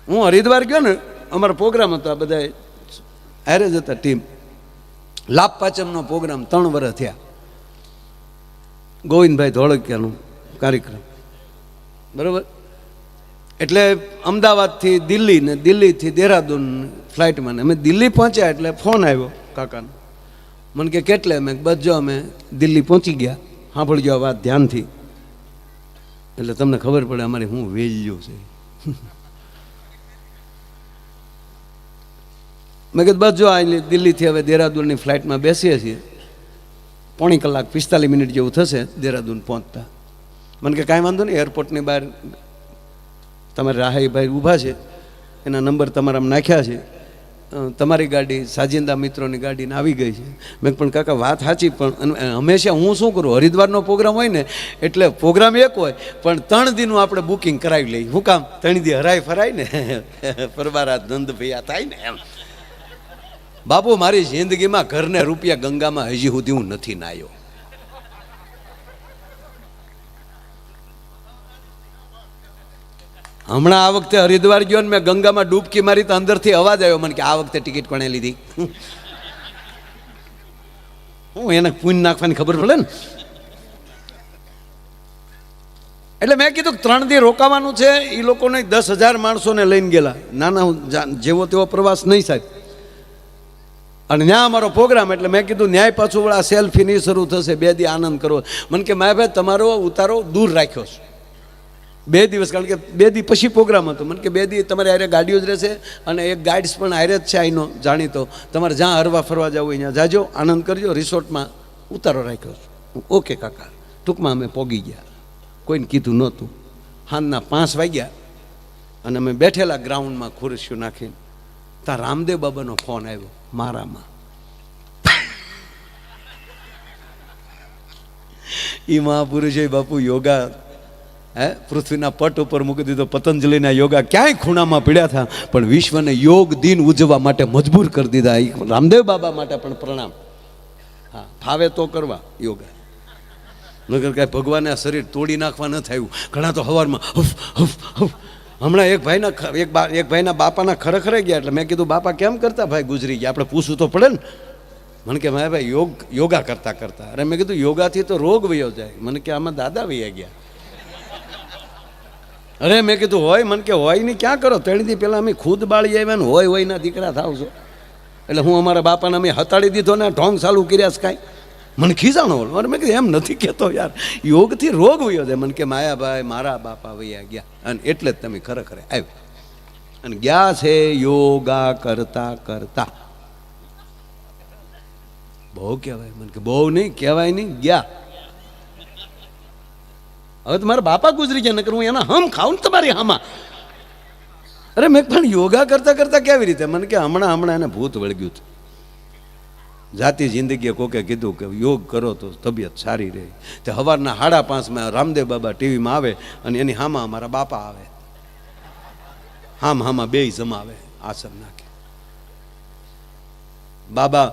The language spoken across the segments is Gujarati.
હું હરિદ્વાર ગયો ને, અમારો પ્રોગ્રામ હતો, આ બધા હારે જ હતા ટીમ. લાભ પાંચમનો પ્રોગ્રામ 3 વર્ષ થયા, ગોવિંદભાઈ ધોળકિયાનો કાર્યક્રમ, બરાબર. એટલે અમદાવાદથી દિલ્હી ને દિલ્હીથી દેહરાદૂન ફ્લાઇટમાં, અમે દિલ્હી પહોંચ્યા એટલે ફોન આવ્યો કાકાનો. મને કે કેટલે? મેં બસ જો અમે દિલ્હી પહોંચી ગયા. સાંભળજો આ વાત ધ્યાનથી, એટલે તમને ખબર પડે અમારી હું વેલ્યુ છે. મેં કીધું બસ જો આ દિલ્હીથી હવે દેહરાદૂનની ફ્લાઇટમાં બેસીએ છીએ, 3 કલાક 45 મિનિટ જેવું થશે દેહરાદૂન પહોંચતા. મને કે કાંઈ વાંધો નહીં, એરપોર્ટની બહાર તમારે રાહાઈભાઈ ઊભા છે, એના નંબર તમારામાં નાખ્યા છે, તમારી ગાડી સાજિંદા મિત્રોની ગાડીને આવી ગઈ છે. મેં પણ કાકા વાત સાચી, પણ હંમેશા હું શું કરું, હરિદ્વારનો પ્રોગ્રામ હોય ને એટલે પ્રોગ્રામ એક હોય પણ 3 દીનું આપણે બુકિંગ કરાવી લઈએ. શું કામ? 3 દી હરાય ફરાય ને, પરબારા નંદ ભૈયા થાય ને એમ. બાપુ મારી જિંદગીમાં ઘરને રૂપિયા ગંગામાં હજી સુધી હું નથી નાયો. હમણાં આ વખતે હરિદ્વાર ગયો ને મેં ગંગામાં ડૂબકી મારી તો અંદરથી અવાજ આવ્યો મને કે આ વખતે ટિકિટ કોણે લીધી? હું એને પૂન નાખવાની ખબર પડે ને. એટલે મેં કીધું 3 દી રોકાવાનું છે. એ લોકોને 10,000 માણસોને લઈને ગયેલા, નાના જેવો તેવો પ્રવાસ નહીં સાહેબ. અને ત્યાં અમારો પ્રોગ્રામ, એટલે મેં કીધું ન્યાય પાછું વળા સેલ્ફી નહીં શરૂ થશે, 2 દી આનંદ કરવો. મને કે માય ભાઈ તમારો ઉતારો દૂર રાખ્યો છે 2 દિવસ, કારણ કે 2 દી પછી પ્રોગ્રામ હતો. મને કે 2 દી તમારે હારે ગાડીઓ જ રહેશે અને એક ગાઈડ્સ પણ હારે જ છે અહીંનો જાણીતો, તમારે જ્યાં હરવા ફરવા જવું હોય ત્યાં જાજો, આનંદ કરજો, રિસોર્ટમાં ઉતારો રાખ્યો છે. ઓકે કાકા. ટૂંકમાં અમે પોગી ગયા, કોઈને કીધું નહોતું. સાંજના 5 વાગ્યા અને અમે બેઠેલા ગ્રાઉન્ડમાં ખુરશીઓ નાખીને, ત્યાં રામદેવ બાબાનો ફોન આવ્યો મારામાં. એ મહાપુરુષે બાપુ યોગા પૃથ્વીના પટ ઉપર મૂકી દીધો. પતંજલિના યોગા ક્યાંય ખૂણામાં પીડ્યા હતા, પણ વિશ્વને યોગ દિન ઉજવવા માટે મજબૂર કરી દીધા. રામદેવ બાબા માટે પણ પ્રણામ. હા, ફાવે તો કરવા યોગા, નગર કાંઈ ભગવાને આ શરીર તોડી નાખવા ન થયું. ઘણા તો સવારમાં હફ હફ હફ. હમણાં એક ભાઈના બાપાના ખરેખરે ગયા, એટલે મેં કીધું બાપા કેમ કરતા ભાઈ ગુજરી ગયા, આપણે પૂછવું તો પડે ને. મને કે મારા ભાઈ યોગા કરતા કરતા. અરે મેં કીધું યોગાથી તો રોગ વયો જાય. મને કે આમાં દાદા વયા ગયા. અરે મેં કીધું હોય. મને કે હોય નહીં ક્યાં કરો, 3 દી પહેલાં અમે ખુદ બાળી આવ્યા ને હોય ના દીકરા થાવ છો. એટલે હું અમારા બાપાને અમે હતાડી દીધો ને ઢોંગ ચાલુ કર્યા છે કાંઈ. મને ખીજાણો. અરે મેં કીધું એમ નથી કહેતો યાર, યોગથી રોગ વયો જાય. મને કે માયાભાઈ મારા બાપા વયા ગયા, અને એટલે જ તમે ખરેખર આવ્યા અને ગયા છે યોગા કરતા કરતા. બહુ કહેવાય? મને કે બહુ નહીં કહેવાય, નહીં ગયા. હવે તમારા બાપા ગુજરી ગયા, નકર હું એના હમ ખાઉં ને તમારી હામાં. અરે મેં પણ યોગા કરતા કરતા કેવી રીતે? મને કે હમણાં એને ભૂત વળગ્યું હતું. જાતિ જિંદગીએ કોકે કીધું કે યોગ કરો તો તબિયત સારી રહે. તે સવારના 5:30 રામદેવ બાબા ટીવીમાં આવે અને એની હામાં અમારા બાપા આવે, હામાં 2 જમાવે, આસન નાખે. બાબા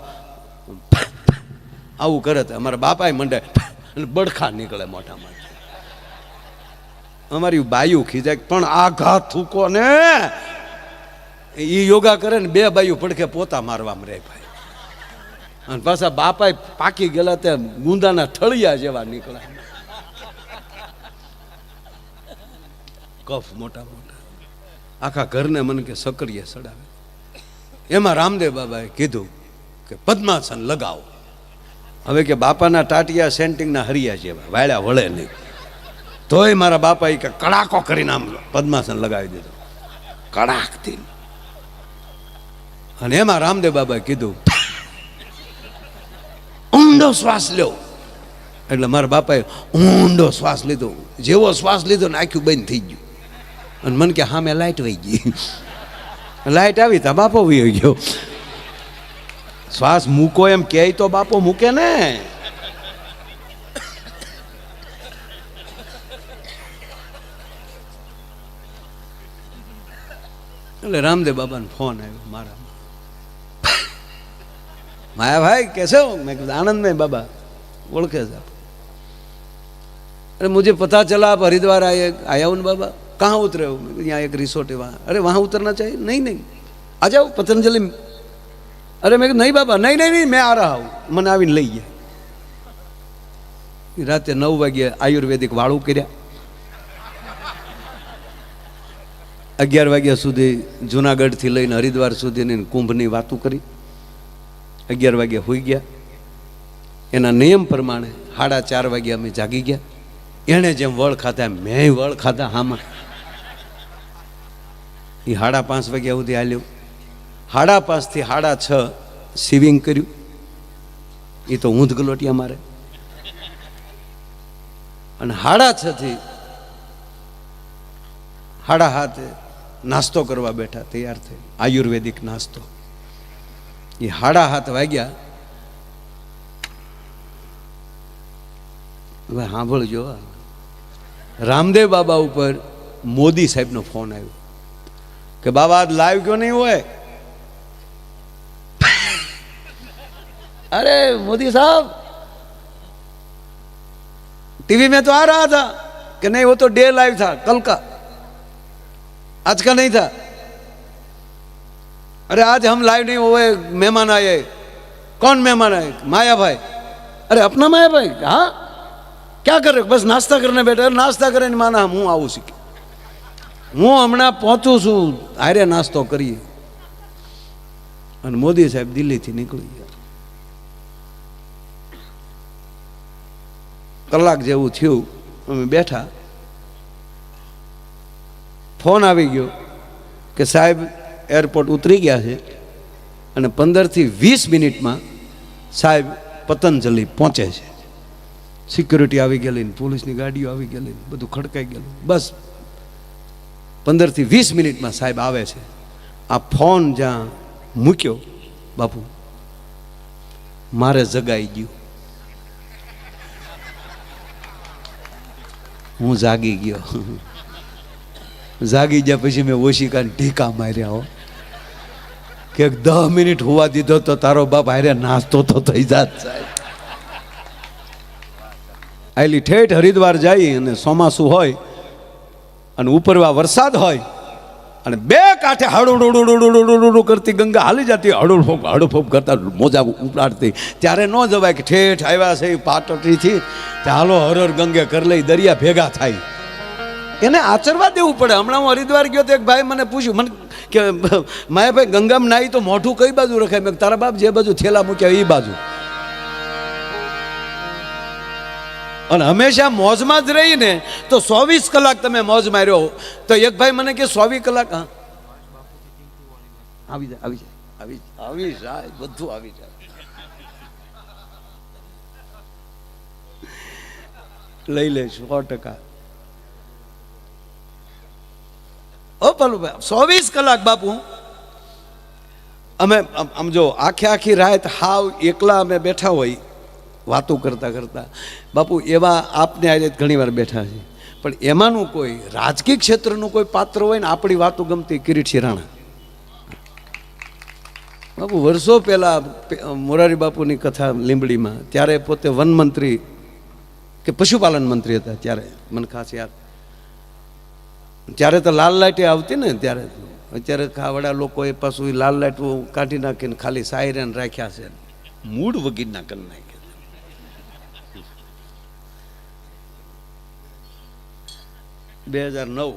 આવું કરે તો અમારા બાપાએ મંડે અને બડખા નીકળે મોઢામાં. અમારી બાયું ખીજાય, પણ આ ઘા થૂકો ને એ યોગા કરે ને 2 બાયું પડખે પોતા મારવામાં રહે ભાઈ. અને પાછા બાપા પાકી ગયેલા તે ગુંદાના થળિયા જેવા નીકળ્યા, કફ મોટા મોટા, આખા ઘરને મને કે સકડીએ સડાવે. એમાં રામદેવ બાબાએ કીધું કે પદ્માસન લગાવો. હવે કે બાપાના ટાટિયા સેન્ટિંગના હરિયા જેવા, વાળ્યા વળે નહીં. તોય મારા બાપાએ કે કડાકો કરીને આમ પદ્માસન લગાવી દીધો, કડાકથી. અને એમાં રામદેવ બાબાએ કીધું ઊંડો શ્વાસ લો. એટલે મારા બાપાએ ઊંડો શ્વાસ લીધો. જેવો શ્વાસ લીધો ને આખું બંધ થઈ ગયું. અને મને કે હા મેં લાઈટ વહી ગઈ. લાઈટ આવી તા બાપો વહી ગયો. શ્વાસ મૂકો એમ કહે તો બાપો મૂકે ને. એટલે રામદેવ બાબાનો ફોન આવ્યો મારા. माया भाई कैसे हो? मैं आनंद में बाबा ओळखे आप. अरे मुझे पता चला आप हरिद्वार आए, आया हूँ बाबा. कहाँ उतरे हो? यहाँ एक रिसोर्ट है वहाँ। अरे वहाँ उतरना चाहिए। नहीं नहीं, आ जाओ पतंजलि। अरे मैं नहीं बाबा, नहीं नहीं नहीं, मैं आ रहा हूँ। મને આવીને લઈ ગયા। રાતે 9 વાગ્યે આયુર્વેદિક વાળું કર્યા। 11 વાગ્યા સુધી જુનાગઢથી લઈને હરિદ્વાર સુધીની કુંભની વાતો કરી। 11 વાગ્યા હોઈ ગયા। એના નિયમ પ્રમાણે 4:30 વાગ્યા અમે જાગી ગયા। એણે જેમ વળ ખાધા મેં વળ ખાધા હામાં। એ 5:30 વાગ્યા સુધી હાલ્યો। 5:30 થી 6:30 સિવિંગ કર્યું। એ તો ઊંધ ગલોટિયા મારે। અને 6:30 થી 7:30 નાસ્તો કરવા બેઠા, તૈયાર થઈ આયુર્વેદિક નાસ્તો। એ 7:30 વાગ્યા। હવે સાંભળજો, રામદેવ બાબા ઉપર મોદી સાહેબનો ફોન આવ્યો कि बाबा आज लाइव क्यों नहीं हुए? अरे मोदी साहब, टीवी में तो आ रहा था कि नहीं, वो तो डे लाइव था कल का, आज का नहीं था। अरे आज हम लाइव नहीं हुए, मेहमान आए। कौन मेहमान आए? माया भाई। अरे अपना माया भाई? हाँ, क्या कर रहे? बस नाश्ता करने बैठे। नाश्ता करें माना हूँ आऊँ सीखे, હું હમણાં પહોંચું છું, હારે નાસ્તો કરીએ। અને મોદી સાહેબ દિલ્હીથી નીકળી ગયા। કલાક જેવું થયું, અમે બેઠા, ફોન આવી ગયો કે સાહેબ એરપોર્ટ ઉતરી ગયા છે અને 15 થી 20 મિનિટમાં સાહેબ પતંજલિ પહોંચે છે। સિક્યુરિટી આવી ગયેલી, પોલીસની ગાડીઓ આવી ગયેલી, બધું ખડકાઈ ગયેલું। બસ 15 થી 20 મિનિટમાં સાહેબ આવે છે। આ ફોન જ્યાં મૂક્યો બાપુ, મારે જગાઈ ગયું। હું જાગી ગયો। જાગી ગયા પછી મેં ઓશિકાને ટીકા માર્યા હો કે 10 મિનિટ હોવા દીધો તો તારો બાપ હારે નાસ્તો તો થઈ જાત સાહેબ। આયલી ઠેઠ હરિદ્વાર જાય અને ચોમાસું હોય અને ઉપરવા વરસાદ હોય અને બે કાંઠે હળુડુડુડુડુડુડુ કરતી ગંગા હાલી જતી, હળુફોપ કરતા મોજા ઉપડાડતી। ત્યારે ન જવાય કે ઠેઠ આવ્યા છે પાટડીથી, હાલો હરર ગંગે કર લઈ, દરિયા ભેગા થાય। એને આચરવા દેવું પડે। હમણાં હું હરિદ્વાર ગયો તો એક ભાઈ મને પૂછ્યું, મને કે માયાભાઈ ગંગામાં નાહી તો મોઢું કઈ બાજુ રખાય? મેં તારા બાપ જે બાજુ થેલા મૂક્યા એ બાજુ। અને હંમેશા મોજમાં જ રહીને તો 24 કલાક તમે મોજ માર્યો તો એક ભાઈ મને કે 24 કલાક હા આવી જાય, આવી જાય, આવી જાય, બધું આવી જાય। લઈ લે 100%। ઓ પલુભાઈ 24 કલાક બાપુ અમે આમ જો આખી રાત હાવ એકલા અમે બેઠા હોય વાતો કરતા કરતા બાપુ, એવા આપને આજે ઘણી વાર બેઠા છે, પણ એમાંનું કોઈ રાજકીય ક્ષેત્રનું કોઈ પાત્ર હોય ને આપણી વાતો ગમતી, કિરીટસિંહ રાણા બાપુ વર્ષો પહેલા મોરારી બાપુની કથા લીંબડીમાં, ત્યારે પોતે વન મંત્રી કે પશુપાલન મંત્રી હતા ત્યારે, મને ખાસ યાદ। ત્યારે તો લાલ લાઇટે આવતી ને ત્યારે, અત્યારે ખાવડા લોકોએ પાછું લાલ લાઇટો કાઢી નાખીને ખાલી સાયરન રાખ્યા છે, મૂળ વગીરના કરી નાખ્યા। 2009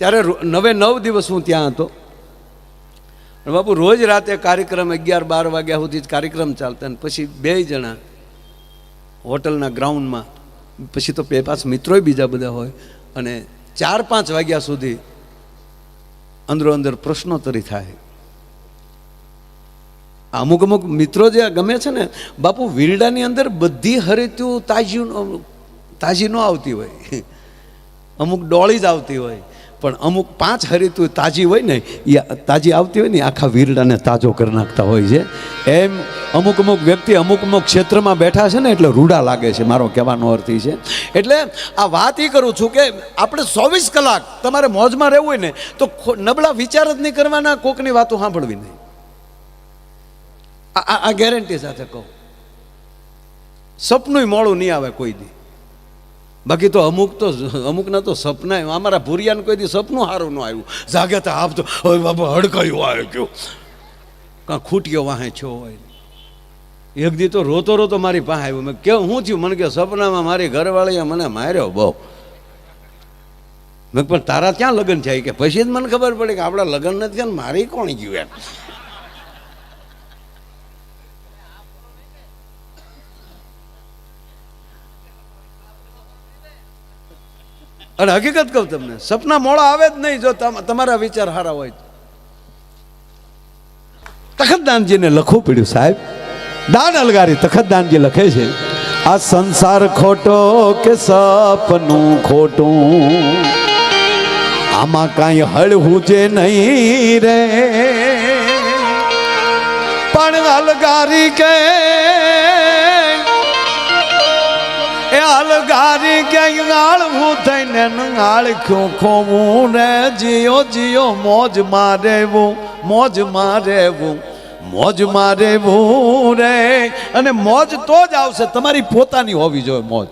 ત્યારે 9 દિવસ હું ત્યાં હતો। બાપુ રોજ રાતે કાર્યક્રમ 11-12 વાગ્યા સુધી જ કાર્યક્રમ ચાલતા, અને પછી 2 જણા હોટલના ગ્રાઉન્ડમાં, પછી તો 5 મિત્રોય બીજા બધા હોય, અને 4-5 વાગ્યા સુધી અંદરો અંદર પ્રશ્નોત્તરી થાય। અમુક મિત્રો જે ગમે છે ને બાપુ, વીરડાની અંદર બધી હરીતું તાજી ન આવતી હોય, અમુક ડોળી જ આવતી હોય, પણ અમુક 5 હરીતું તાજી હોય ને, એ તાજી આવતી હોય ને આખા વીરડાને તાજો કરી નાખતા હોય છે। એમ અમુક વ્યક્તિ અમુક ક્ષેત્રમાં બેઠા છે ને એટલે રૂડા લાગે છે, મારો કહેવાનો અર્થ એ છે। એટલે આ વાત એ કરું છું કે આપણે 24 કલાક તમારે મોજમાં રહેવું હોય ને તો નબળા વિચાર જ નહીં કરવાના, કોકની વાતો સાંભળવી નહીં। આ ગેરંટી સાથે કહું, સપનું મોડું નહીં આવે કોઈ દી. બાકી તો અમુકના તો સપના, અમારા ભૂરિયાને કોઈ દી સપનું સારું ન આવ્યું. જાગે તો આપ તો હવે બાબા હડકાયું આવે ગયો, કાં ખૂટ્યો વાહે છો હોય. એક દી તો રોતો રોતો મારી પાસે આવ્યો. મેં કેવું શું થયું? મને કે સપનામાં મારી ઘરવાળીએ મને માર્યો બહુ. મેં પણ તારા ક્યાં લગ્ન થાય? કે પછી જ મને ખબર પડી કે આપણા લગ્ન નથી થયા ને મારી કોણ ગયું એમ. અને હકીકત કહું તમને, સપના મોડા આવે જ નહીં જો તમારા વિચાર સારા હોય. તખતદાનજીને લખવું પડ્યું સાહેબ. દાન અલગારી તખતદાનજી લખે છે, આ સંસાર ખોટો કે સપનું ખોટું, આમાં કાંઈ હળવું જે નહીં રે, પણ અલગારી કે એ અલગારી ક્યાંય ગાળવું થઈને ગાળખ્યું ખોવું રે. જીઓ જીઓ મોજ મારેવું, મોજ મારેવું, મોજ મારેવું રે. અને મોજ તો જ આવશે, તમારી પોતાની હોવી જોઈએ મોજ.